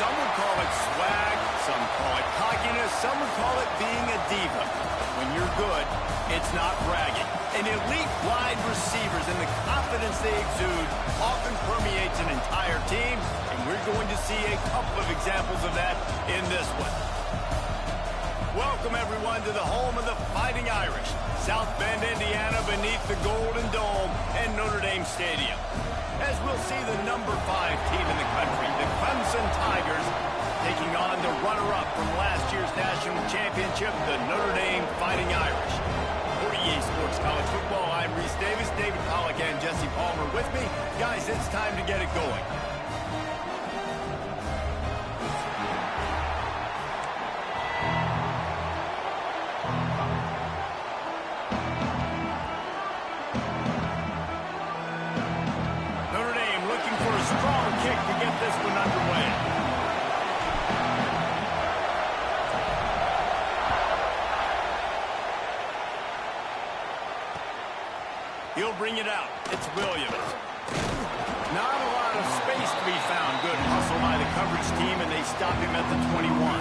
Some would call it swag, some call it cockiness, some would call it being a diva. When you're good, it's not bragging. And elite wide receivers and the confidence they exude often permeates an entire team, and we're going to see a couple of examples of that in this one. Welcome, everyone, to the home of the Fighting Irish, South Bend, Indiana, beneath the Golden Dome and Notre Dame Stadium. As we'll see the number 5 team in the country, the Clemson Tigers, taking on the runner-up from last year's national championship, the Notre Dame Fighting Irish. For EA Sports College Football, I'm Reese Davis, David Pollack, and Jesse Palmer with me. Guys, it's time to get it going. Kick to get this one underway. He'll bring it out. It's Williams. Not a lot of space to be found. Good hustle by the coverage team, and they stop him at the 21.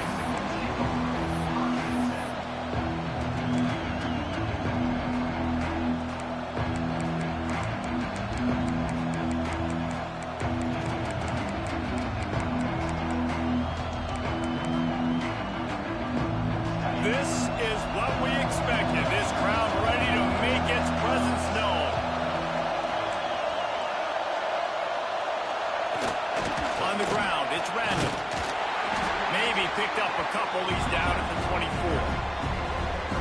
This is what we expected. This crowd ready to make its presence known. On the ground, it's random. Maybe picked up a couple. He's down at the 24.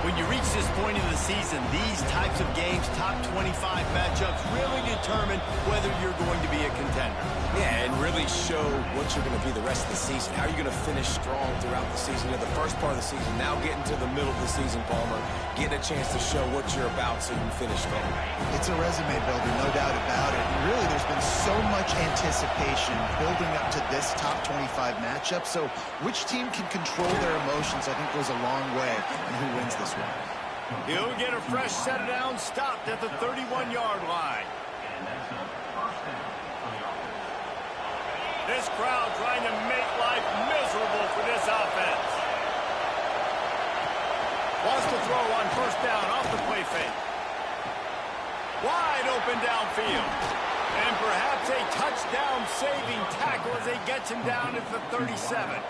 When you reach this point in the season, these types of games, top 25 matchups, really determine whether you're going to be a contender. Yeah, and really show what you're going to be the rest of the season. How are you going to finish strong throughout the season? The first part of the season, now getting to the middle of the season, Palmer, getting a chance to show what you're about so you can finish strong. It's a resume builder, no doubt about it. Really, there's been so much anticipation building up to this top 25 matchup. So which team can control their emotions, I think, goes a long way in who wins this one. He'll get a fresh set down, stopped at the 31-yard line. This crowd trying to make life miserable for this offense. Wants to throw on first down off the play fake. Wide open downfield. And perhaps a touchdown-saving tackle as they get him down at the 37.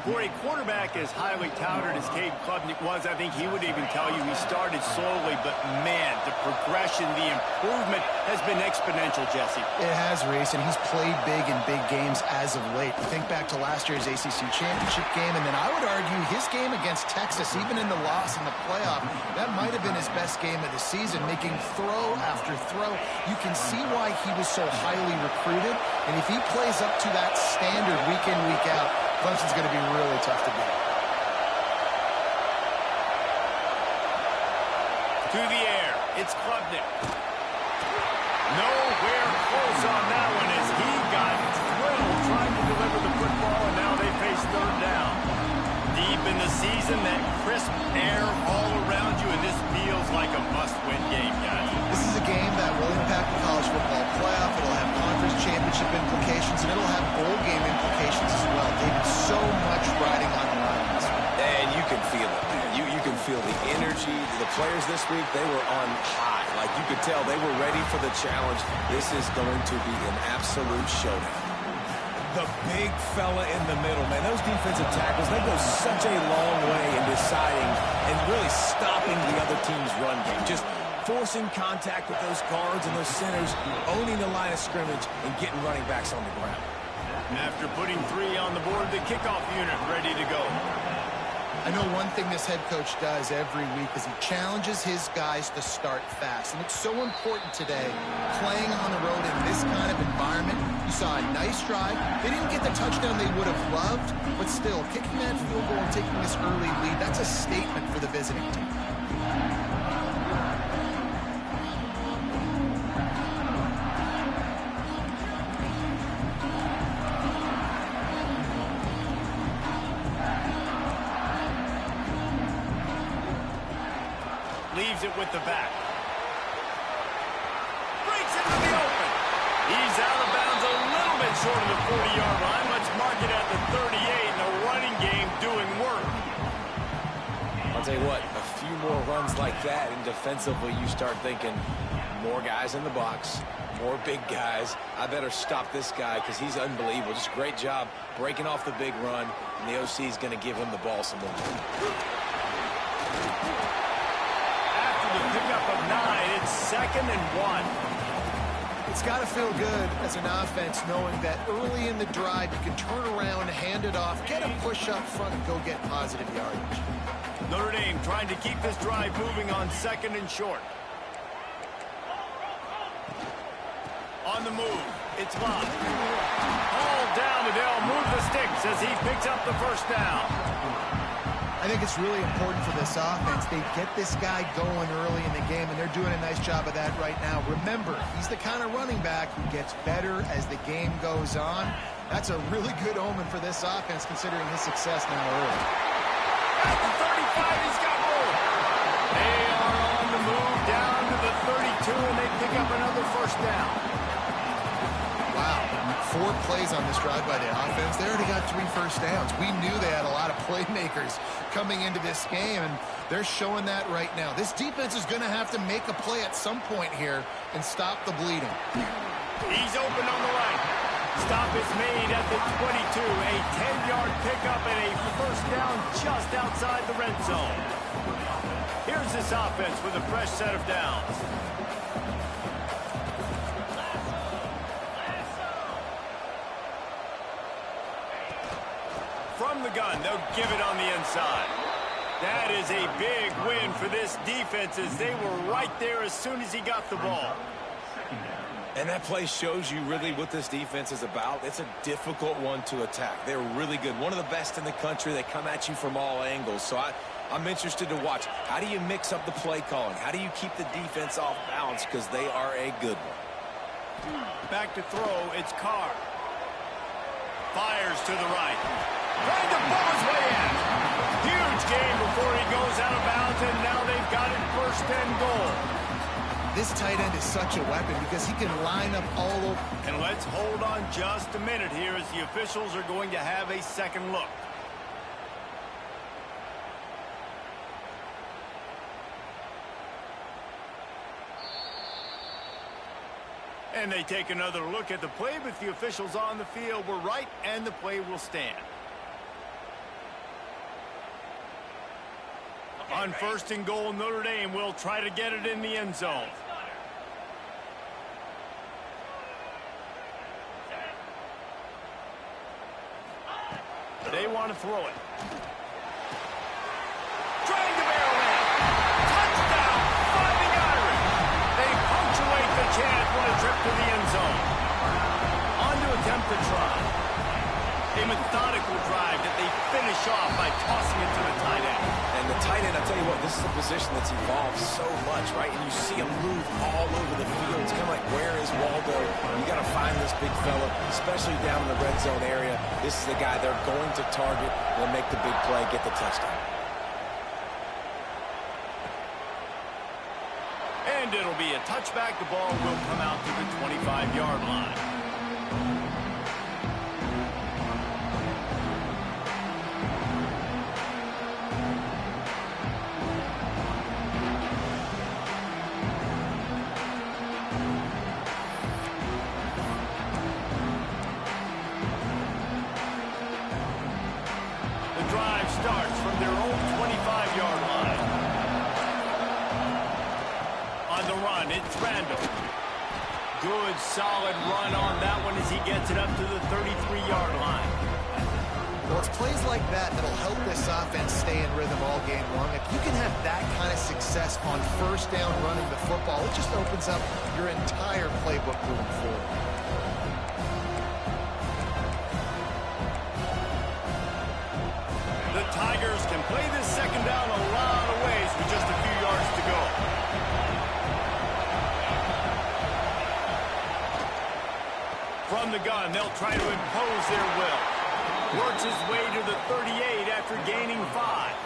For a quarterback as highly touted as Cade Klubnik was, I think he would even tell you he started slowly, but man, the progression, the improvement has been exponential, Jesse. It has, Reese, and he's played big in big games as of late. Think back to last year's ACC championship game, and then I would argue his game against Texas, even in the loss in the playoff, that might have been his best game of the season, making throw after throw. You can see why he was so highly recruited, and if he plays up to that standard week in, week out, Clemson's going to be really tough to beat. To the air, it's Klubnik. Nowhere close on that one as he got thrilled trying to deliver the football, and now they face third down. Deep in the season, that crisp air all around you, and this feels like a must-win game, guys. This is a game that will impact the college football playoff. It'll have conference championship implications, and it'll have bowl game implications as well. David, so much riding on the line in this one. And you can feel it, man. You can feel the energy. The players this week, they were on high. Like you could tell, they were ready for the challenge. This is going to be an absolute showdown. The big fella in the middle, man. Those defensive tackles, they go such a long way in deciding and really stopping the other team's run game. Just forcing contact with those guards and those centers, owning the line of scrimmage, and getting running backs on the ground. And after putting 3 on the board, the kickoff unit ready to go. I know one thing this head coach does every week is he challenges his guys to start fast. And it's so important today, playing on the road in this kind of environment. You saw a nice drive. They didn't get the touchdown they would have loved, but still, kicking that field goal and taking this early lead, that's a statement for the visiting team. Leaves it with the back. Breaks into the open. He's out of bounds a little bit head short of the 40-yard line. Let's mark it at the 38, and the running game doing work. I'll tell you what, a few more runs like that, and defensively you start thinking more guys in the box, more big guys. I better stop this guy because he's unbelievable. Just great job breaking off the big run, and the OC is going to give him the ball some more. After the pickup of 9, it's 2nd and 1. It's got to feel good as an offense knowing that early in the drive you can turn around, hand it off, get a push up front, and go get positive yardage. Notre Dame trying to keep this drive moving on 2nd and short. On the move, it's Lott. All down, and they'll move the sticks as he picks up the first down. I think it's really important for this offense. They get this guy going early in the game, and they're doing a nice job of that right now. Remember, he's the kind of running back who gets better as the game goes on. That's a really good omen for this offense, considering his success now early. At the 35, he's got room. They are on the move down to the 32, and they pick up another first down. Wow, 4 plays on this drive by the offense. They already got 3 first downs. We knew they had a lot of playmakers coming into this game, and they're showing that right now. This defense is going to have to make a play at some point here and stop the bleeding. He's open on the right. Stop is made at the 22. A 10-yard pickup and a first down just outside the red zone. Here's this offense with a fresh set of downs. From the gun, they'll give it on the inside. That is a big win for this defense as they were right there as soon as he got the ball. And that play shows you really what this defense is about. It's a difficult one to attack. They're really good. One of the best in the country. They come at you from all angles. So I'm interested to watch. How do you mix up the play calling? How do you keep the defense off balance? Because they are a good one. Back to throw, it's Carr. Fires to the right. Trying to pull his way in. Huge game before he goes out of bounds, and now they've got it 1st and goal. This tight end is such a weapon because he can line up all over. And let's hold on just a minute here as the officials are going to have a second look. And they take another look at the play, but the officials on the field were right, and the play will stand. On 1st and goal, Notre Dame will try to get it in the end zone. They want to throw it. Trying to barrel in. Touchdown, Fighting Irish. They punctuate the chance with a trip to the end zone. On to attempt to try. A methodical drive that they finish off by tossing it to the tight end. And the tight end, I'll tell you what, this is a position that's evolved so much, right? And you see him move all over the field. It's kind of like, where is Waldo? You got to find this big fella, especially down in the red zone area. This is the guy they're going to target and make the big play, get the touchdown. And it'll be a touchback. The ball will come out to the 25-yard line. Starts from their own 25-yard line. On the run, it's Randall. Good, solid run on that one as he gets it up to the 33-yard line. Well, it's plays like that that'll help this offense stay in rhythm all game long. If you can have that kind of success on 1st down running the football, it just opens up your entire playbook moving forward. The Tigers can play this 2nd down a lot of ways with just a few yards to go. From the gun, they'll try to impose their will. Works his way to the 38 after gaining 5.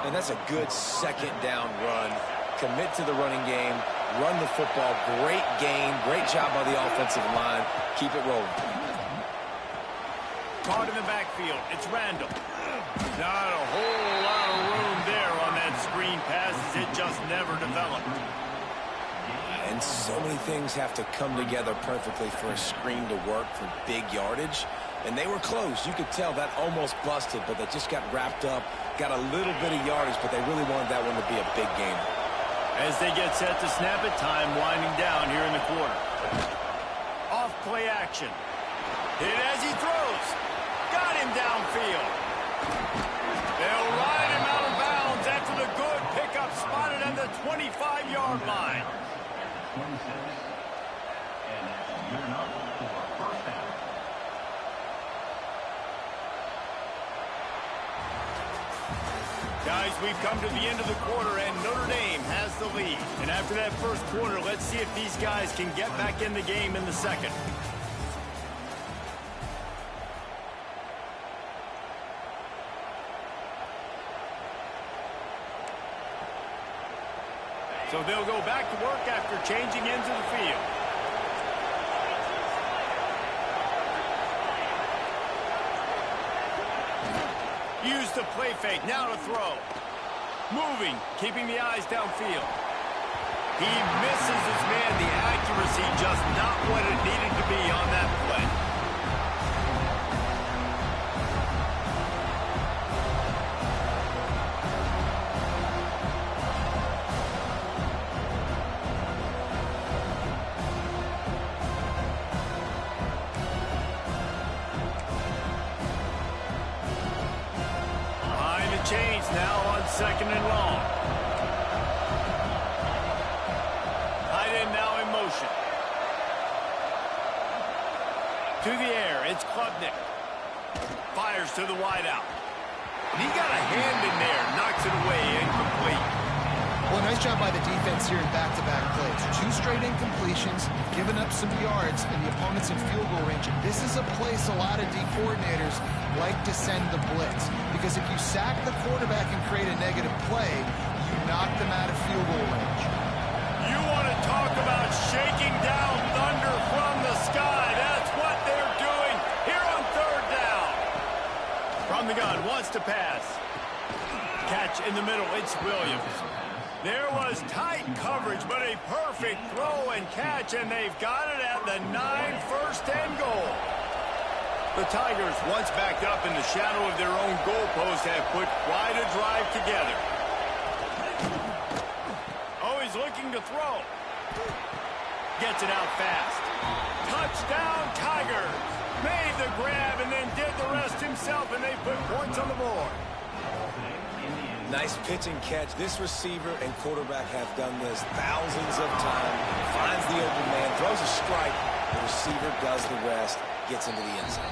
And that's a good 2nd down run. Commit to the running game. run the football. Great gain. Great job by the offensive line. Keep it rolling. Caught in the backfield. It's Randall. Not a whole lot of room there on that screen pass as it just never developed. And so many things have to come together perfectly for a screen to work for big yardage. And they were close. You could tell that almost busted, but they just got wrapped up, got a little bit of yardage, but they really wanted that one to be a big gainer. As they get set to snap it, time winding down here in the quarter. Off play action. Hit as he throws. Got him downfield. They'll ride him out of bounds after the good pickup spotted at the 25-yard line. Guys, we've come to the end of the quarter, and Notre Dame has the lead. And after that first quarter, let's see if these guys can get back in the game in the second. So they'll go back to work after changing into the field. Use the play fake, now to throw. Moving, keeping the eyes downfield. He misses his man. The accuracy just not what it needed to be on that play. Change now on 2nd and long. Tight end now in motion. To the air, it's Klubnik. Fires to the wideout. He got a hand in there, knocks it away, incomplete. Well, nice job by the defense here in back-to-back plays. 2 straight incompletions, giving up some yards, and the opponent's in field goal range. And this is a place a lot of D coordinators like to send the blitz. Because if you sack the quarterback and create a negative play, you knock them out of field goal range. You want to talk about shaking down thunder from the sky. That's what they're doing here on 3rd down. From the gun, wants to pass. Catch in the middle, it's Williams. There was tight coverage, but a perfect throw and catch, and they've got it at the 9, 1st and goal. The Tigers, once backed up in the shadow of their own goalpost, have put quite a drive together. Oh, he's looking to throw. Gets it out fast. Touchdown, Tigers. Made the grab and then did the rest himself, and they put points on the board. Nice pitch and catch. This receiver and quarterback have done this thousands of times. Finds the open man, throws a strike. The receiver does the rest, gets into the end zone.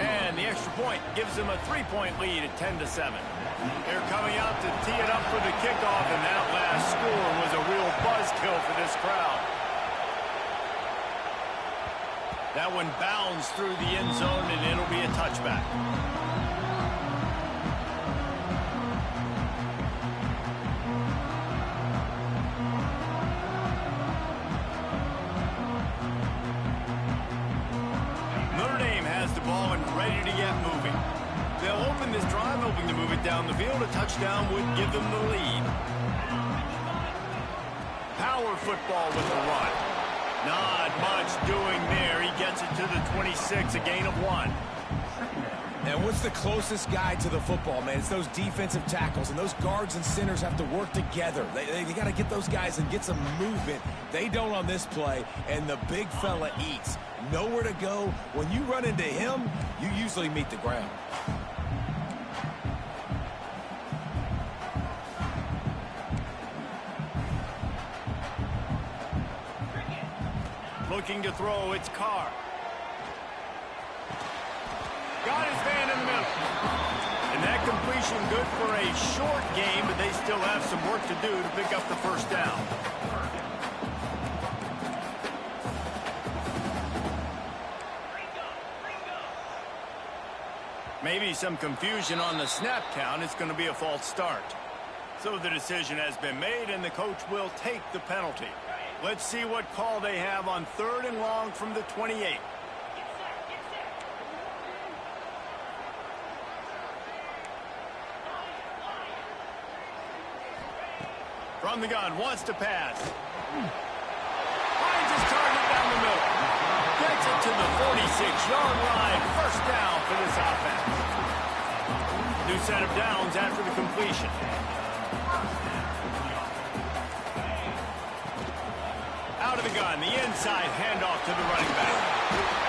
And the extra point gives them a 3-point lead at 10-7. They're coming out to tee it up for the kickoff, and that last score was a real buzzkill for this crowd. That one bounds through the end zone, and it'll be a touchback. Ready to get moving. They'll open this drive, hoping to move it down the field. A touchdown would give them the lead. Power football with the run. Not much doing there. He gets it to the 26, a gain of 1. And what's the closest guy to the football, man? It's those defensive tackles, and those guards and centers have to work together. They got to get those guys and get some movement. They don't on this play, and the big fella eats. Nowhere to go. When you run into him, you usually meet the ground. Looking to throw, it's Carr. Got his man in the middle. And that completion good for a short game, but they still have some work to do to pick up the 1st down. Maybe some confusion on the snap count. It's going to be a false start. So the decision has been made, and the coach will take the penalty. Let's see what call they have on 3rd and long from the 28. From the gun, wants to pass. Finds his target down the middle. Gets it to the 46-yard line. First down for this offense. New set of downs after the completion. Out of the gun, the inside handoff to the running back.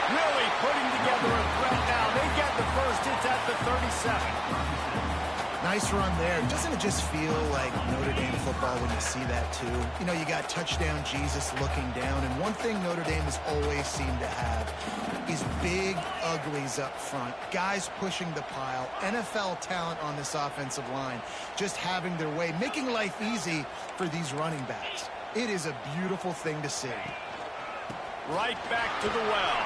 Really putting together a threat now. They get the first. It's at the 37. Nice run there. Doesn't it just feel like Notre Dame football when you see that too? You know, you got touchdown Jesus looking down, and one thing Notre Dame has always seemed to have is big uglies up front, guys pushing the pile, NFL talent on this offensive line, just having their way, making life easy for these running backs. It is a beautiful thing to see. Right back to the well.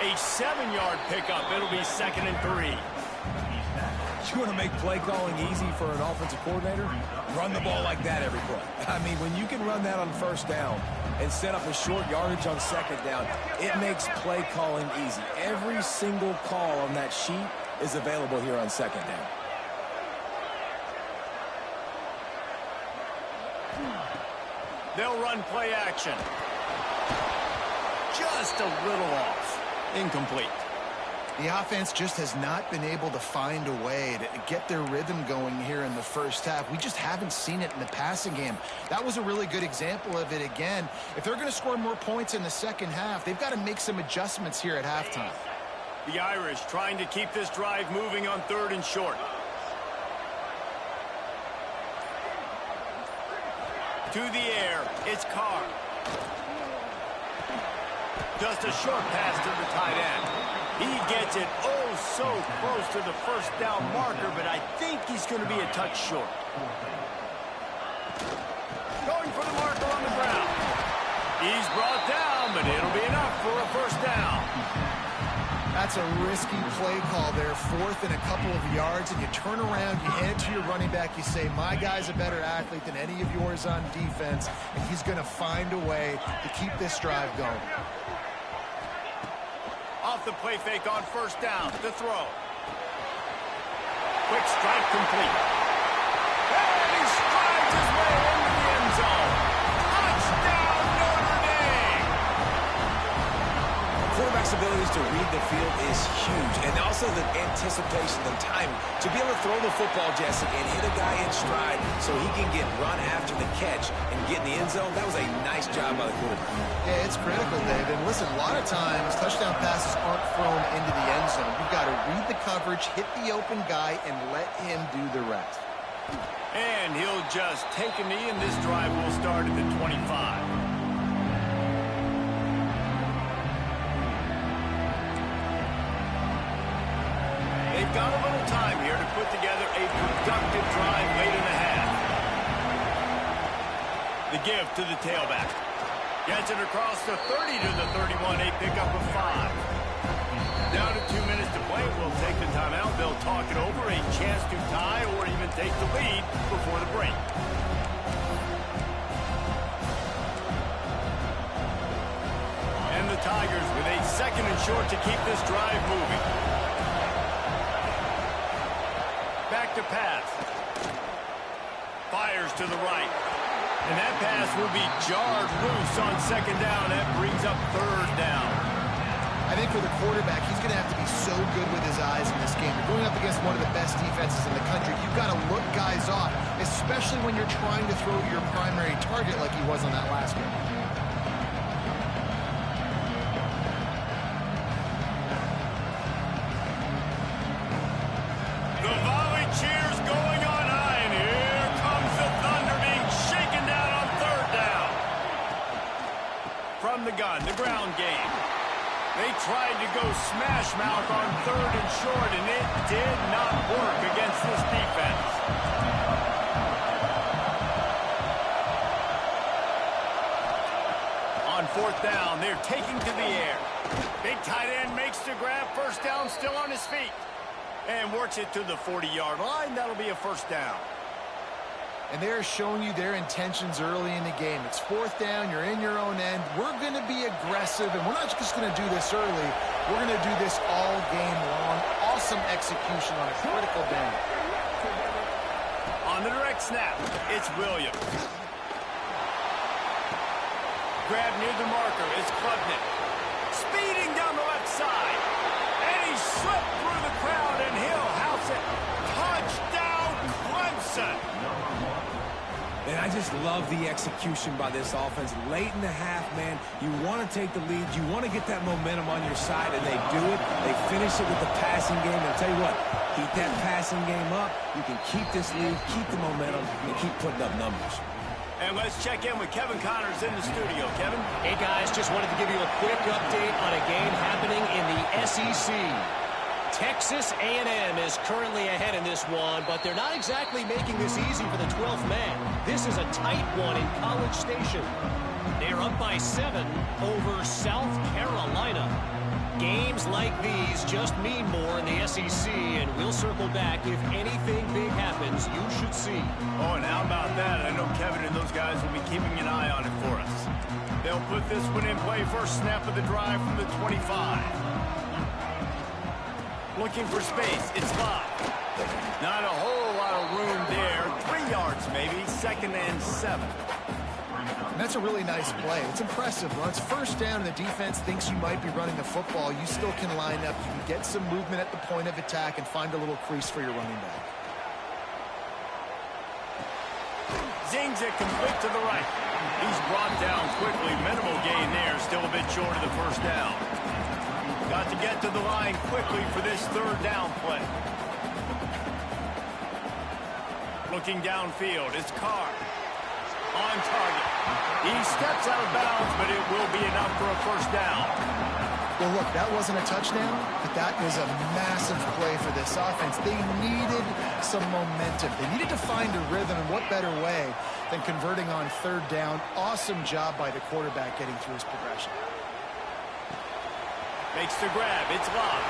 A 7-yard pickup. It'll be 2nd and 3. You want to make play calling easy for an offensive coordinator? Run the ball like that every play. I mean, when you can run that on 1st down and set up a short yardage on 2nd down, it makes play calling easy. Every single call on that sheet is available here on 2nd down. They'll run play action. Just a little off. Incomplete. The offense just has not been able to find a way to get their rhythm going here in the first half. We just haven't seen it in the passing game. That was a really good example of it again. If they're going to score more points in the second half, they've got to make some adjustments here at halftime. The Irish trying to keep this drive moving on 3rd and short. To the air, it's Carr. Just a short pass to the tight end. He gets it oh so close to the 1st down marker, but I think he's going to be a touch short. Going for the marker on the ground. He's brought down, but it'll be enough for a 1st down. That's a risky play call there, 4th and a couple of yards, and you turn around, you hand it to your running back, you say, my guy's a better athlete than any of yours on defense, and he's going to find a way to keep this drive going. Off the play fake on 1st down. The throw. Quick strike complete. And he strides his way into the end zone. Touchdown, Notre Dame! Quarterback's abilities to read the field is huge, and also the anticipation, the timing. To be able to throw the football, Jesse, and hit a guy in stride so he can get run after the catch and get in the end zone, that was a nice job by the quarterback. Yeah, it's critical, Dave. And listen, a lot of times touchdown passes aren't thrown into the end zone. You've got to read the coverage, hit the open guy, and let him do the rest. And he'll just take a knee, and this drive will start at the 25. They've got a little time here to put together a productive drive late in the half. The give to the tailback. Gets it across the 30 to the 31, a pickup of 5. Down to 2 minutes to play. We'll take the timeout. They'll talk it over. A chance to tie or even take the lead before the break. And the Tigers with a 2nd and short to keep this drive moving. Back to pass. Fires to the right. And that pass will be jarred loose on 2nd down. That brings up 3rd down. I think for the quarterback, he's going to have to be so good with his eyes in this game. You're going up against one of the best defenses in the country. You've got to look guys off, especially when you're trying to throw your primary target like he was on that last game. The volley cheers going on high, and here comes the Thunder being shaken down on 3rd down. From the gun, the ground game. They tried to go smash mouth on 3rd and short, and it did not work against this defense. On 4th down, they're taking to the air. Big tight end makes the grab. 1st down, still on his feet. And works it to the 40-yard line. That'll be a 1st down. and they're showing you their intentions early in the game. It's fourth down. You're in your own end. We're going to be aggressive, and we're not just going to do this early. We're going to do this all game long. Awesome execution on a critical down. On the direct snap, it's Williams. Grab near the marker, it's Klubnik. Speeding down the left side. And he slipped through the crowd, and he'll house it. Touchdown, Clemson. And I just love the execution by this offense. Late in the half, man, you want to take the lead. You want to get that momentum on your side, and they do it. They finish it with the passing game. And I'll tell you what, keep that passing game up. You can keep this lead, keep the momentum, and keep putting up numbers. And let's check in with Kevin Connors in the studio. Kevin? Hey, guys, just wanted to give you a quick update on a game happening in the SEC. Texas A&M is currently ahead in this one, but they're not exactly making this easy for the 12th man. This is a tight one in College Station. They're up by 7 over South Carolina. Games like these just mean more in the SEC, and we'll circle back if anything big happens. You should see. Oh, and how about that? I know Kevin and those guys will be keeping an eye on it for us. They'll put this one in play. First snap of the drive from the 25. Looking for space. It's locked. Not a whole lot of room there. 3 yards maybe. 2nd and 7. And that's a really nice play. It's impressive. When it's first down and the defense thinks you might be running the football, you still can line up. You can get some movement at the point of attack and find a little crease for your running back. Zings it complete to the right. He's brought down quickly. Minimal gain there. Still a bit short of the first down. Got to get to the line quickly for this 3rd down play. Looking downfield, it's Carr. On target. He steps out of bounds, but it will be enough for a first down. Well, look, that wasn't a touchdown, but that was a massive play for this offense. They needed some momentum. They needed to find a rhythm, and what better way than converting on 3rd down. Awesome job by the quarterback getting through his progression. Makes the grab. It's locked.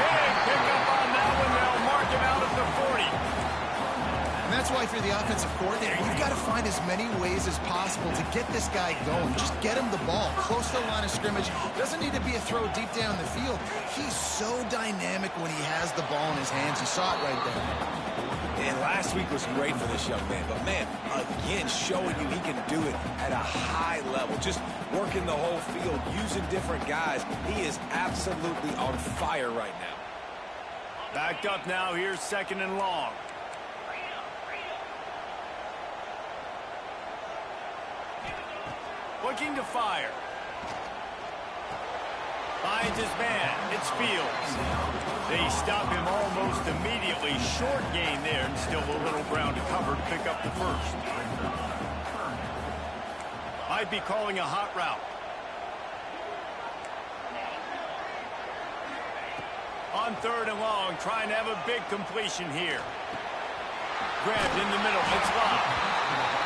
Big pickup on that one. They'll mark him out at the 40. And that's why if you're the offensive coordinator, you've got to find as many ways as possible to get this guy going. Just get him the ball close to the line of scrimmage. Doesn't need to be a throw deep down the field. He's so dynamic when he has the ball in his hands. You saw it right there. And last week was great for this young man. But, man, again, showing you he can do it at a high level. Just working the whole field, using different guys. He is absolutely on fire right now. Backed up now. Here's 2nd and long. Looking to fire. Finds his man. It's Fields. They stop him almost immediately. Short gain there, and still a little ground to cover to pick up the first. Might be calling a hot route. On 3rd and long, trying to have a big completion here. Grabbed in the middle. It's locked.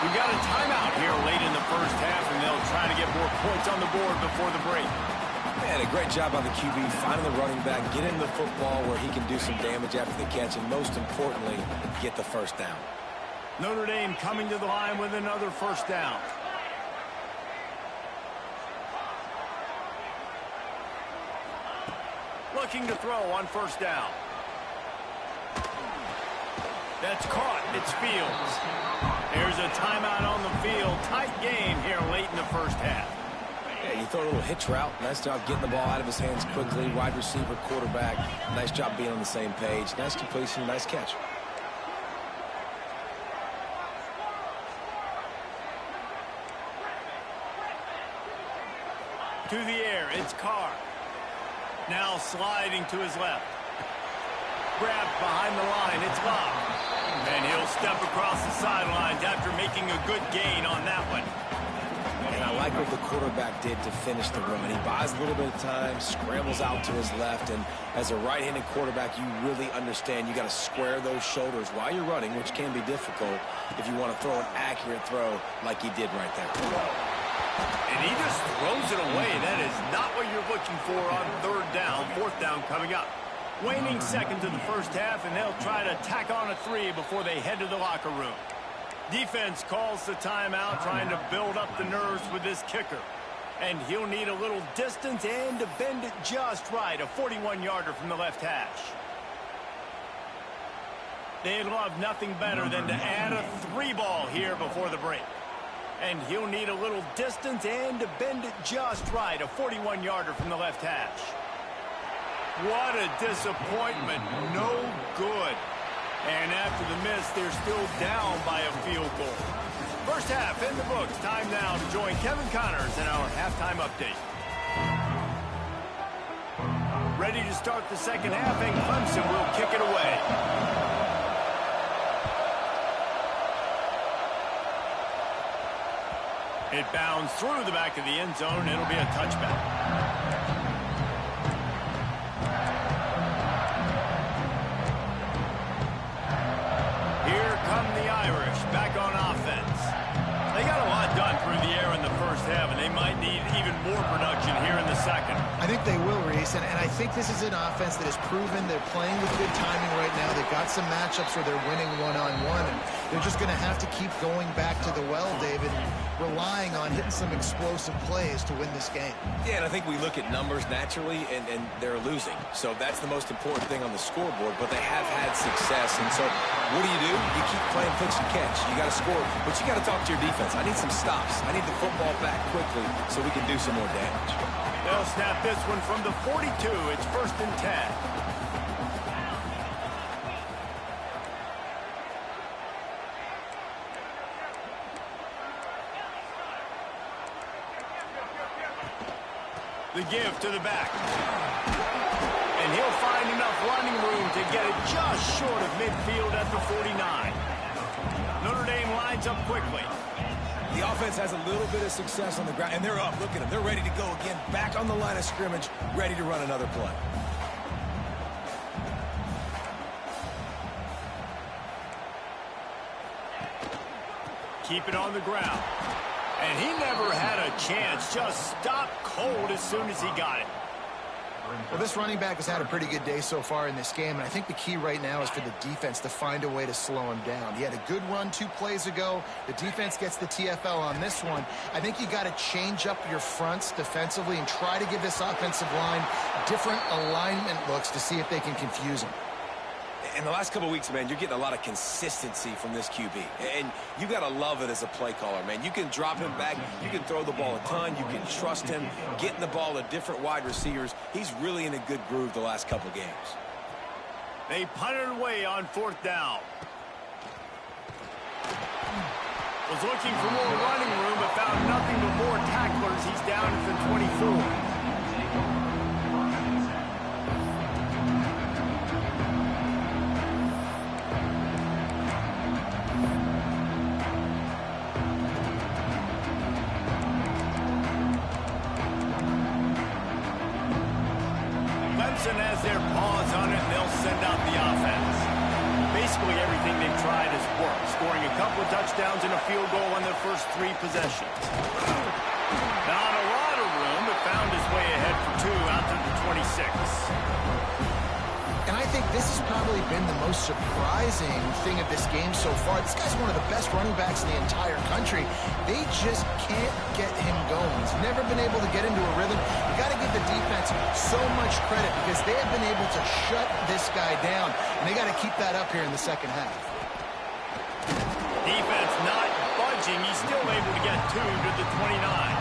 We got a timeout here late in the first half, and they'll try to get more points on the board before the break. Man, a great job by the QB, finding the running back, getting the football where he can do some damage after the catch, and most importantly, get the first down. Notre Dame coming to the line with another first down. Looking to throw on 1st down. That's caught. It's Fields. There's a timeout on the field. Tight game here late in the first half. Yeah, you throw a little hitch route. Nice job getting the ball out of his hands quickly. Wide receiver, quarterback. Nice job being on the same page. Nice completion, nice catch. To the air, it's Carr. Now sliding to his left. Grabbed behind the line, it's locked. And he'll step across the sidelines after making a good gain on that one. And I like what the quarterback did to finish the run. He buys a little bit of time, scrambles out to his left, and as a right-handed quarterback, you really understand you got to square those shoulders while you're running, which can be difficult if you want to throw an accurate throw like he did right there. And he just throws it away. That is not what you're looking for on 3rd down. 4th down coming up. Waning seconds of the first half, and they'll try to tack on a 3 before they head to the locker room. Defense calls the timeout, trying to build up the nerves with this kicker. And he'll need a little distance and to bend it just right, a 41-yarder from the left hash. They'd love nothing better than to add a 3-ball here before the break. And he'll need a little distance and to bend it just right, a 41-yarder from the left hash. What a disappointment. No good. And after the miss, they're still down by a field goal. First half in the books. Time now to join Kevin Connors in our halftime update. Ready to start the second half, and Clemson will kick it away. It bounds through the back of the end zone. It'll be a touchback. Back on offense. They got a lot done through the air in the first half, and they might need even more production here in the second. I think they will, Reese, and I think this is an offense that has proven they're playing with good timing right now. They've got some matchups where they're winning one-on-one, and they're just going to have to keep going back to the well, David, and relying on hitting some explosive plays to win this game. Yeah, and I think we look at numbers naturally, and they're losing. So that's the most important thing on the scoreboard, but they have had success. And so what do? You keep playing pitch and catch. You got to score, but you got to talk to your defense. I need some stops. I need the football back quickly so we can do some more damage. They'll snap this one from the 42. It's 1st and 10. The give to the back. And he'll find enough running room to get it just short of midfield at the 49. Notre Dame lines up quickly. The offense has a little bit of success on the ground, and they're up. Look at them. They're ready to go again. Back on the line of scrimmage, ready to run another play. Keep it on the ground. And he never had a chance. Just stopped cold as soon as he got it. Well, this running back has had a pretty good day so far in this game, and I think the key right now is for the defense to find a way to slow him down. He had a good run 2 plays ago. The defense gets the TFL on this one. I think you got to change up your fronts defensively and try to give this offensive line different alignment looks to see if they can confuse him. In the last couple of weeks, man, you're getting a lot of consistency from this QB. And you got to love it as a play caller, man. You can drop him back. You can throw the ball a ton. You can trust him, getting the ball to different wide receivers. He's really in a good groove the last couple games. They punted away on 4th down. Was looking for more running room, but found nothing but more tacklers. He's down at the 24. Has their paws on it, and they'll send out the offense. Basically everything they've tried has worked, scoring a couple of touchdowns and a field goal on their first 3 possessions. Not a lot of room, but found his way ahead for 2 out to the 26. And I think this has probably been the most surprising thing of this game so far. This guy's one of the best running backs in the entire country. They just can't get him going. He's never been able to get into a rhythm. You got to give the defense so much credit because they have been able to shut this guy down. And they got to keep that up here in the second half. Defense not budging. He's still able to get 2 to the 29.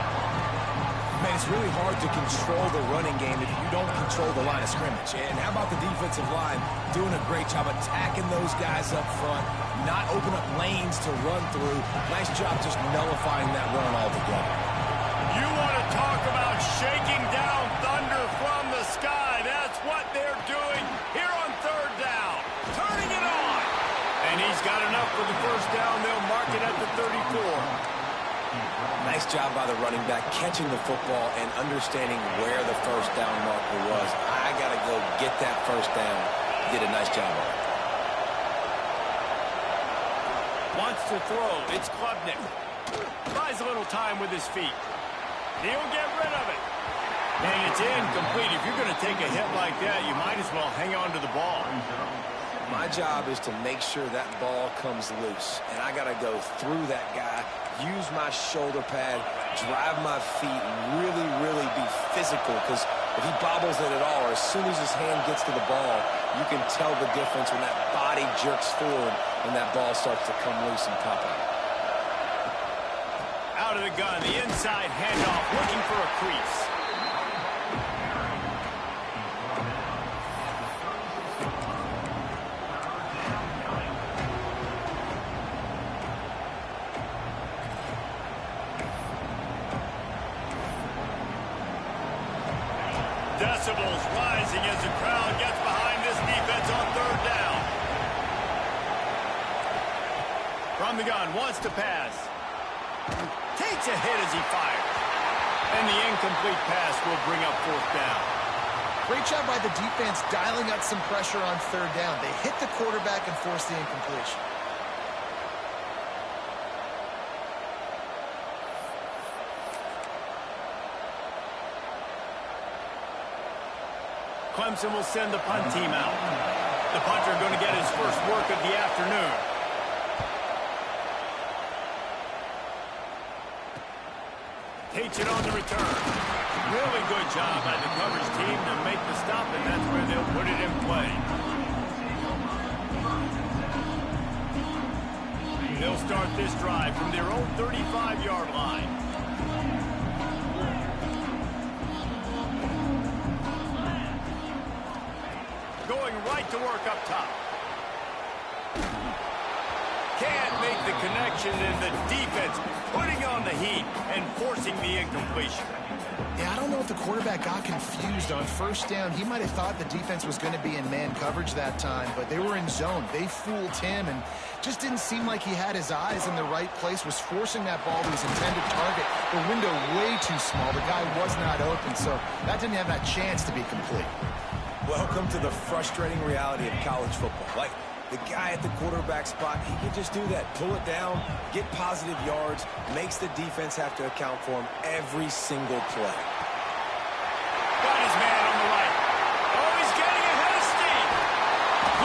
Man, it's really hard to control the running game if you don't control the line of scrimmage. And how about the defensive line doing a great job attacking those guys up front, not open up lanes to run through. Nice job just nullifying that run altogether. You want to talk about shaking down thunder from the sky. That's what they're doing here on 3rd down. Turning it on. And he's got enough for the first down. They'll mark it at the 34. Nice job by the running back catching the football and understanding where the first down marker was. I got to go get that first down. Did a nice job on it. Wants to throw. It's Klubnik. Buys a little time with his feet. He'll get rid of it. And it's incomplete. If you're going to take a hit like that, you might as well hang on to the ball. My job is to make sure that ball comes loose, and I got to go through that guy, use my shoulder pad, drive my feet, and really be physical, because if he bobbles it at all, or as soon as his hand gets to the ball, you can tell the difference when that body jerks forward and that ball starts to come loose and pop out. Out of the gun, the inside handoff, looking for a crease. Decibels rising as the crowd gets behind this defense on third down. From the gun, wants to pass. Takes a hit as he fires. And the incomplete pass will bring up fourth down. Great job by the defense dialing up some pressure on third down. They hit the quarterback and forced the incompletion. Clemson will send the punt team out. The punter going to get his first work of the afternoon. Takes it on the return. Really good job by the coverage team to make the stop, and that's where they'll put it in play. They'll start this drive from their own 35-yard line. Going right to work up top. Can't make the connection, and the defense putting on the heat and forcing the incompletion. Yeah, I don't know if the quarterback got confused on first down. He might have thought the defense was going to be in man coverage that time, but they were in zone. They fooled him and just didn't seem like he had his eyes in the right place, was forcing that ball to his intended target. The window way too small. The guy was not open, so that didn't have that chance to be complete. Welcome to the frustrating reality of college football. Like, the guy at the quarterback spot, he can just do that. Pull it down, get positive yards, makes the defense have to account for him every single play. Got his man on the right. Oh, he's getting ahead of steam.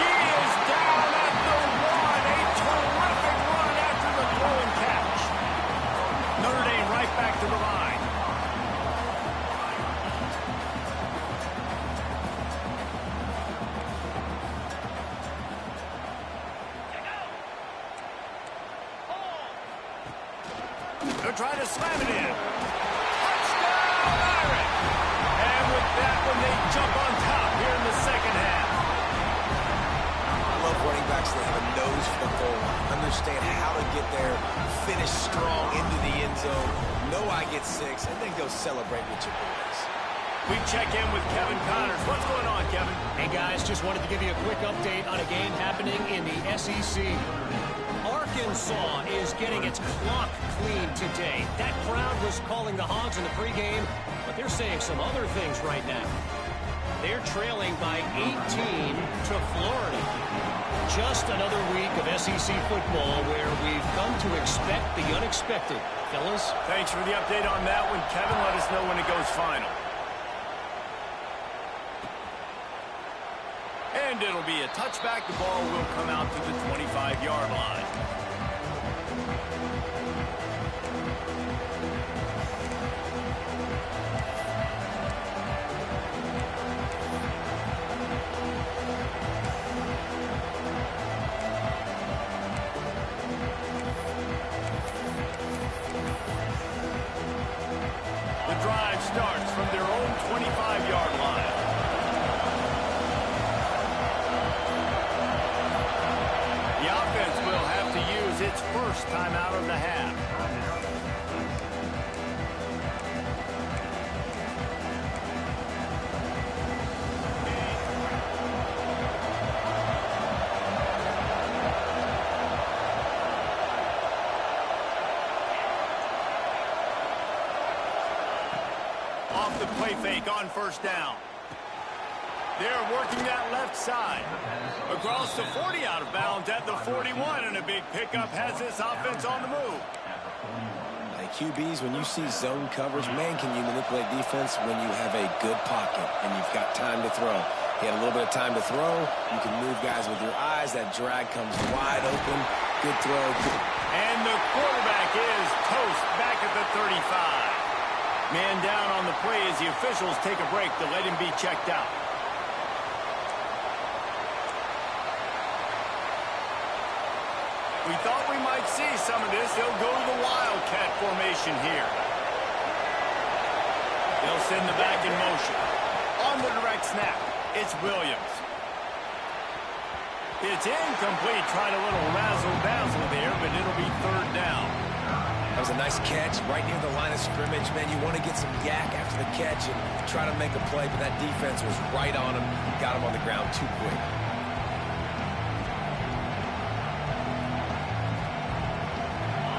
He is down at the one. A terrific run after the throw and catch. Notre Dame right back to the line. They'll try to slam it in. Touchdown, Irish! And with that one, they jump on top here in the second half. I love running backs that have a nose for the goal line, understand how to get there, finish strong into the end zone, know I get 6, and then go celebrate with your boys. We check in with Kevin Connors. What's going on, Kevin? Hey, guys, just wanted to give you a quick update on a game happening in the SEC. Arkansas is getting its clock cleaned today. That crowd was calling the Hogs in the pregame, but they're saying some other things right now. They're trailing by 18 to Florida. Just another week of SEC football where we've come to expect the unexpected. Fellas? Thanks for the update on that one, Kevin. Let us know when it goes final. And it'll be a touchback. The ball will come out to the 25-yard line. The drive starts from their own 25-yard line. Its first time out of the half. Off the play fake on first down. They're working that left side. Across the 40, out of bounds at the 41, and a big pickup has this offense on the move. Like QBs, when you see zone coverage, man, can you manipulate defense when you have a good pocket and you've got time to throw. He had a little bit of time to throw. You can move guys with your eyes. That drag comes wide open. Good throw. And the quarterback is toast back at the 35. Man down on the play as the officials take a break to let him be checked out. We thought we might see some of this. They'll go to the Wildcat formation here. They'll send the back in motion. On the direct snap, it's Williams. It's incomplete, trying a little razzle-dazzle there, but it'll be third down. That was a nice catch right near the line of scrimmage. Man, you want to get some yak after the catch and try to make a play, but that defense was right on him. Got him on the ground too quick.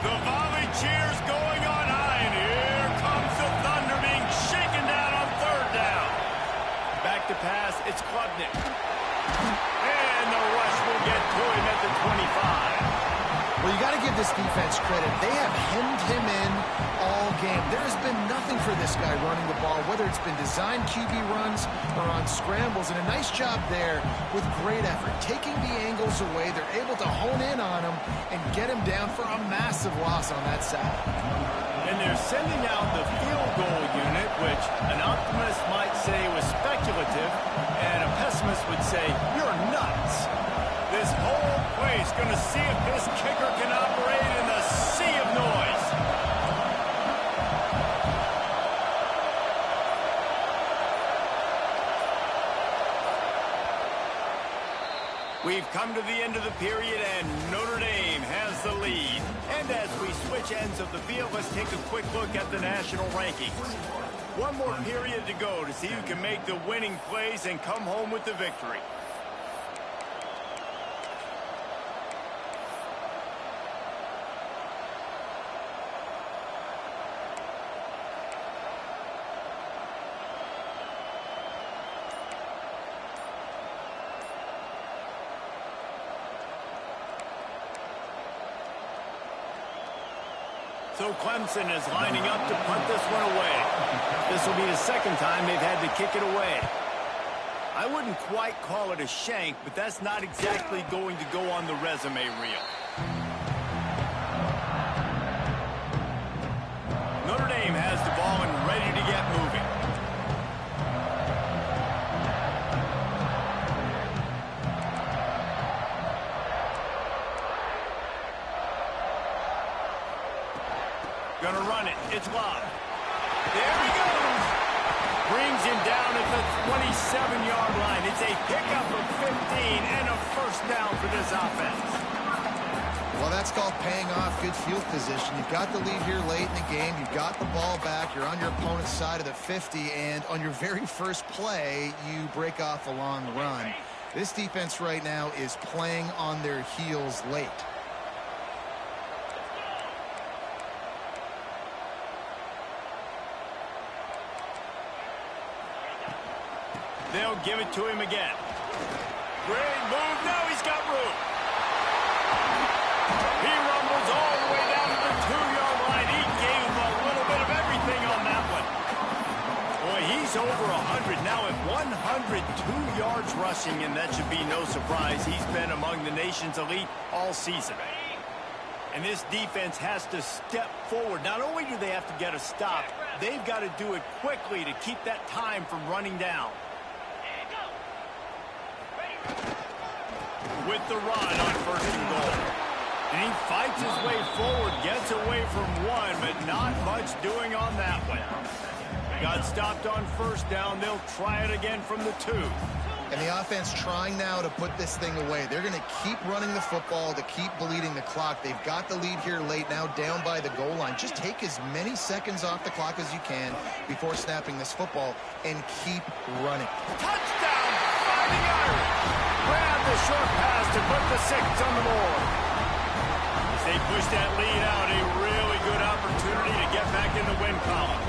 The volley cheers going on high, and here comes the Thunder being shaken down on third down. Back to pass, it's Klubnik. And the rush will get to him at the 25. Well, you got to give this defense credit. They have hemmed him in all game. There has been nothing for this guy running the ball, whether it's been designed QB runs or on scrambles, and a nice job there with great effort. Taking the angles away, they're able to hone in on him and get him down for a massive loss on that side. And they're sending out the field goal unit, which an optimist might say was speculative, and a pessimist would say, you're nuts. This whole place going to see if this kicker can operate in the sea of noise. We've come to the end of the period, and Notre Dame has the lead. And as we switch ends of the field, let's take a quick look at the national rankings. One more period to go to see who can make the winning plays and come home with the victory. So Clemson is lining up to punt this one away. This will be the second time they've had to kick it away. I wouldn't quite call it a shank, but that's not exactly going to go on the resume reel. Notre Dame has the ball and ready to get moving. Gonna run it. It's Love. There he goes. Brings him down at the 27-yard line. It's a pickup of 15 and a first down for this offense. Well, that's called paying off good field position. You've got the lead here late in the game. You've got the ball back. You're on your opponent's side of the 50, and on your very first play, you break off a long run. This defense right now is playing on their heels late. They'll give it to him again. Great move. Now he's got room. He rumbles all the way down to the 2-yard line. He gave him a little bit of everything on that one. Boy, he's over 100 now at 102 yards rushing, and that should be no surprise. He's been among the nation's elite all season. And this defense has to step forward. Not only do they have to get a stop, they've got to do it quickly to keep that time from running down. With the run on first and goal. And he fights his way forward, gets away from one, but not much doing on that one. Got stopped on first down. They'll try it again from the 2. And the offense trying now to put this thing away. They're going to keep running the football to keep bleeding the clock. They've got the lead here late, now down by the goal line. Just take as many seconds off the clock as you can before snapping this football and keep running. Touchdown, Fighting Irish! Grab the short pass to put the 6 on the board. As they push that lead out, a really good opportunity to get back in the win column.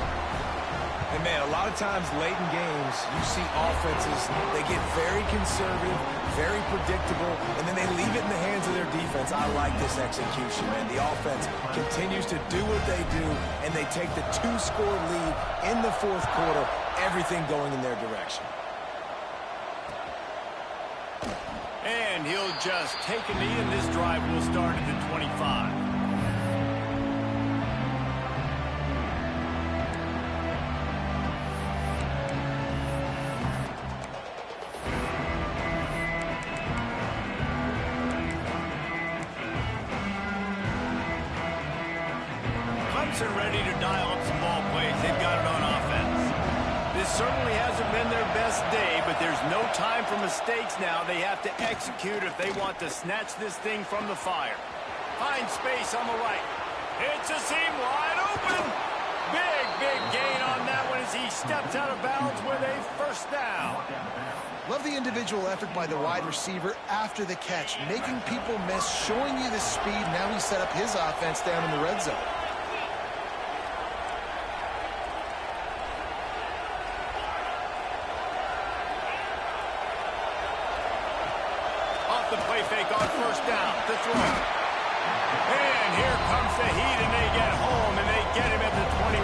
And man, a lot of times late in games, you see offenses, they get very conservative, very predictable, and then they leave it in the hands of their defense. I like this execution, man. The offense continues to do what they do, and they take the 2-score lead in the 4th quarter, everything going in their direction. And he'll just take a knee, and this drive will start at the 25. Clemson ready to dial up some ball plays. They've got it on offense. This certainly hasn't been their best day, but there's no time for mistakes now. They have to execute if they want to snatch this thing from the fire. Find space on the right. It's a seam wide open. Big gain on that one as he steps out of bounds with a first down. Love the individual effort by the wide receiver after the catch, making people miss, showing you the speed. Now he set up his offense down in the red zone. The play fake on first down to throw. And here comes the heat, and they get home, and they get him at the 21.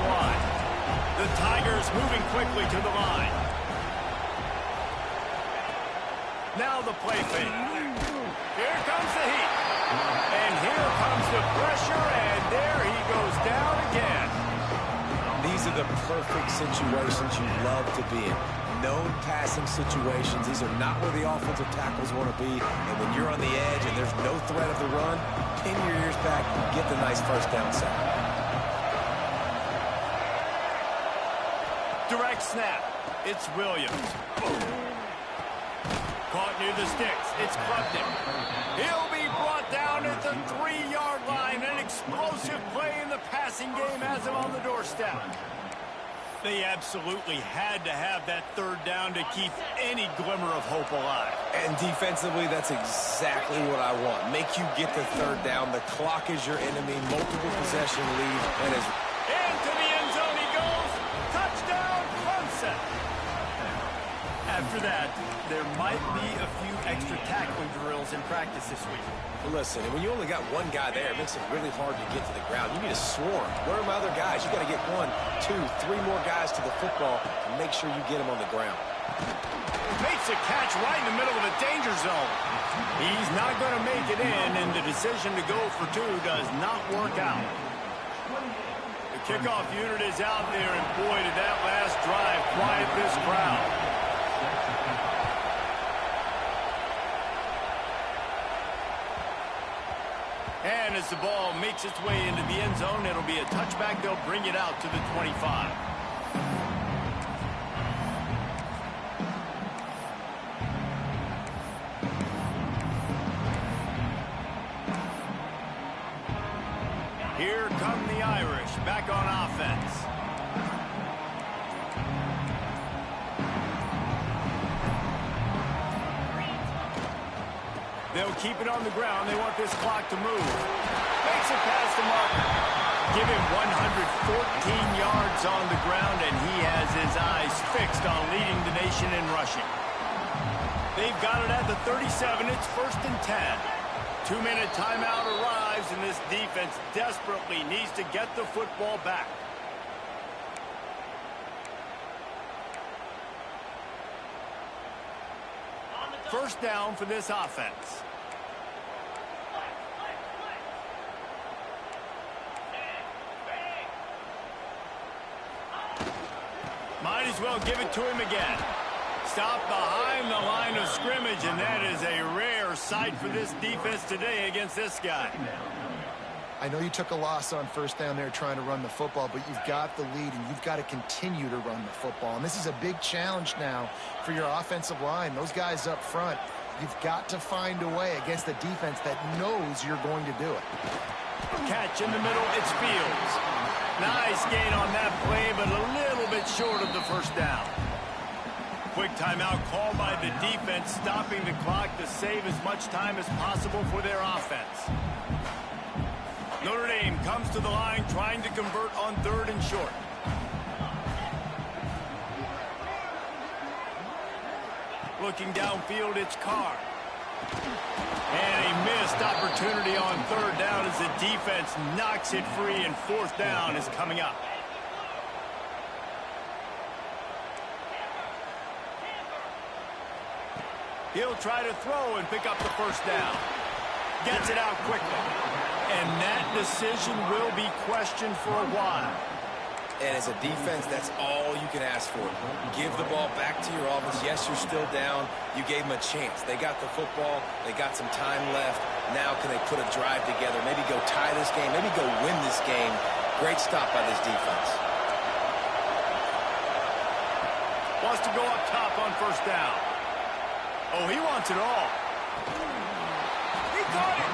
The Tigers moving quickly to the line. Now the play fake. Here comes the heat. And here comes the pressure, and there he goes down again. These are the perfect situations you love to be in. Known passing situations. These are not where the offensive tackles want to be. And when you're on the edge and there's no threat of the run, pin your ears back and get the nice first down sack. Direct snap. It's Williams. Caught near the sticks. It's Clifton. He'll be brought down at the 3-yard line. An explosive play in the passing game has him on the doorstep. They absolutely had to have that third down to keep any glimmer of hope alive. And defensively, that's exactly what I want. Make you get the third down. The clock is your enemy. Multiple possession lead. And as into the end zone he goes. Touchdown, Clemson. After that, there might be a few extra tackling drills in practice this week. Listen, when you only got one guy there, it makes it really hard to get to the ground. You need a swarm. Where are my other guys? You got to get 1, 2, 3 more guys to the football and make sure you get them on the ground. Makes a catch right in the middle of a danger zone. He's not going to make it in, and the decision to go for 2 does not work out. The kickoff unit is out there, and boy, did that last drive quiet this crowd. And as the ball makes its way into the end zone, it'll be a touchback. They'll bring it out to the 25. Here come the Irish back on offense. They'll keep it on the ground. They want this clock to move. Makes it past the mark. Give him 114 yards on the ground, and he has his eyes fixed on leading the nation in rushing. They've got it at the 37. It's 1st and 10. 2-minute timeout arrives, and this defense desperately needs to get the football back. First down for this offense. Might as well give it to him again. Stop behind the line of scrimmage, and that is a rare sight for this defense today against this guy. I know you took a loss on first down there trying to run the football, but you've got the lead, and you've got to continue to run the football. And this is a big challenge now for your offensive line. Those guys up front, you've got to find a way against a defense that knows you're going to do it. Catch in the middle, it's Fields. Nice gain on that play, but a little bit short of the first down. Quick timeout called by the defense, stopping the clock to save as much time as possible for their offense. Notre Dame comes to the line trying to convert on 3rd and short. Looking downfield, it's Carr. And a missed opportunity on 3rd down as the defense knocks it free, and 4th down is coming up. He'll try to throw and pick up the first down. Gets it out quickly. And that decision will be questioned for a while. And as a defense, that's all you can ask for. Give the ball back to your offense. Yes, you're still down. You gave them a chance. They got the football. They got some time left. Now can they put a drive together? Maybe go tie this game. Maybe go win this game. Great stop by this defense. Wants to go up top on first down. Oh, he wants it all. He caught it.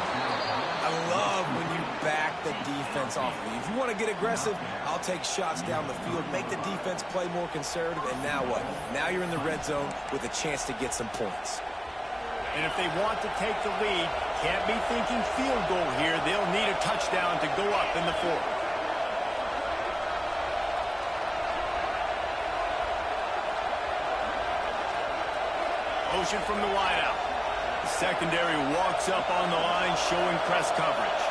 I love when you back the defense off of you. If you want to get aggressive, I'll take shots down the field, make the defense play more conservative, and now what? Now you're in the red zone with a chance to get some points. And if they want to take the lead, can't be thinking field goal here. They'll need a touchdown to go up in the fourth. Motion from the wideout. The secondary walks up on the line, showing press coverage.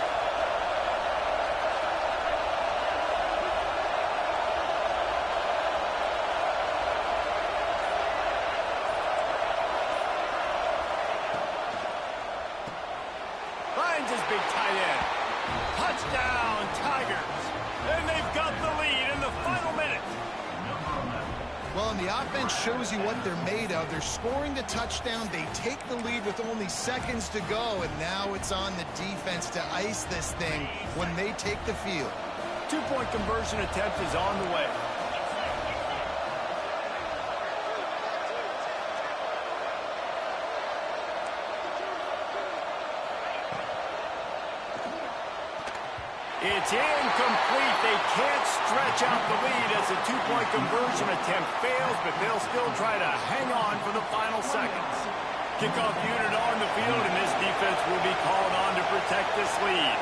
Finds his big tight end. Touchdown, Tigers. And they've got the lead in the final minute. Well, and the offense shows you what they're made of. They're scoring the touchdown. They take the lead with only seconds to go, and now it's on the defense to ice this thing when they take the field. Two-point conversion attempt is on the way. It's incomplete. They can't stretch out the lead as the two-point conversion attempt fails, but they'll still try to hang on for the final seconds. Kickoff unit on the field, and this defense will be called on to protect this lead.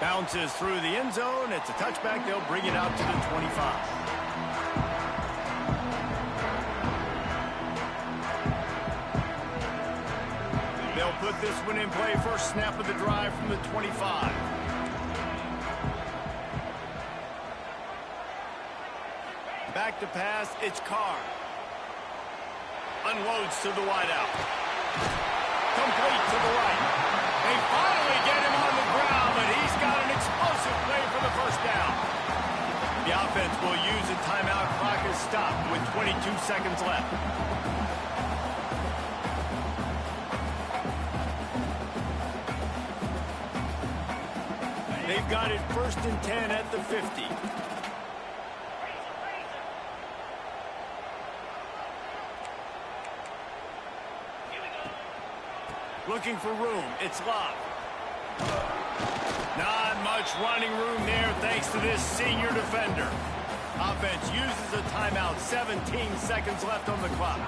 Bounces through the end zone. It's a touchback. They'll bring it out to the 25. They'll put this one in play. First snap of the drive from the 25. Back to pass, it's Carr. Unloads to the wideout. Complete to the right. They finally get him on the ground, but he's got an explosive play for the first down. The offense will use a timeout. Clock is stopped with 22 seconds left. They've got it 1st and 10 at the 50. Looking for room. It's Love. Not much running room there thanks to this senior defender. Offense uses a timeout. 17 seconds left on the clock.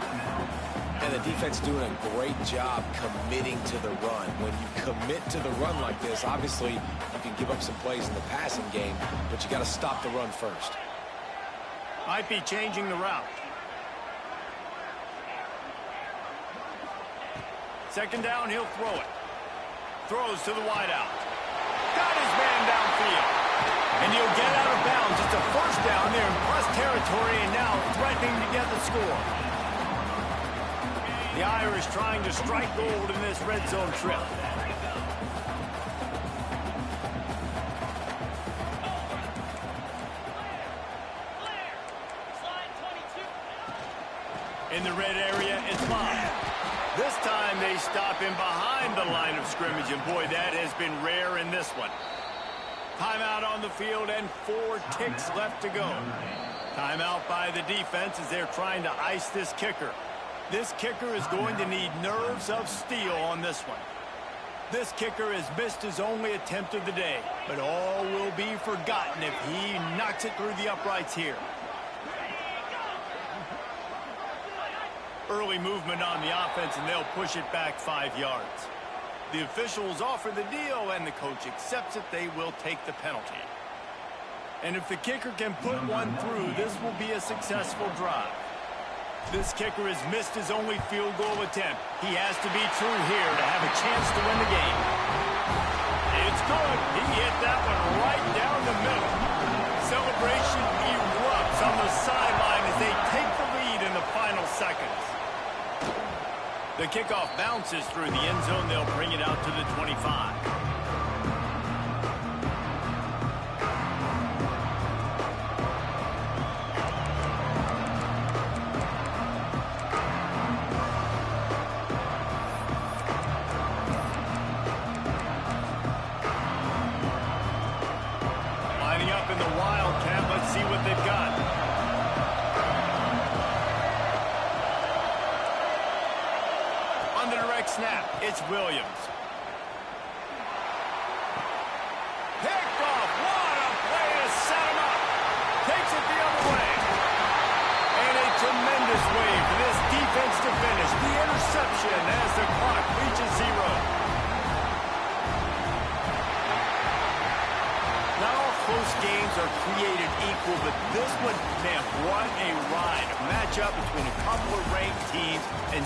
And the defense doing a great job committing to the run. When you commit to the run like this, obviously you can give up some plays in the passing game, but you got to stop the run first. Might be changing the route. Second down, he'll throw it. Throws to the wideout. Got his man downfield. And he'll get out of bounds. It's a first down. They're in plus territory and now threatening to get the score. The Irish trying to strike gold in this red zone trip. In the red area, it's Love. This time they stop him behind the line of scrimmage, and boy, that has been rare in this one. Timeout on the field and 4 ticks left to go. Timeout by the defense as they're trying to ice this kicker. This kicker is going to need nerves of steel on this one. This kicker has missed his only attempt of the day, but all will be forgotten if he knocks it through the uprights here. Early movement on the offense, and they'll push it back 5 yards. The officials offer the deal, and the coach accepts it. They will take the penalty. And if the kicker can put one through, this will be a successful drive. This kicker has missed his only field goal attempt. He has to be true here to have a chance to win the game. It's good. He hit that one right down the middle. Celebration erupts on the sideline as they take the lead in the final seconds. The kickoff bounces through the end zone. They'll bring it out to the 25. Lining up in the Wildcat. Let's see what they've got. On the direct snap, it's Williams. Picked off. What a play to set him up. Takes it the other way. And a tremendous way for this defense to finish. The interception as the clock reaches 0. Not all close games are created equal, but this one, man, what a ride. A matchup between a couple of ranked teams and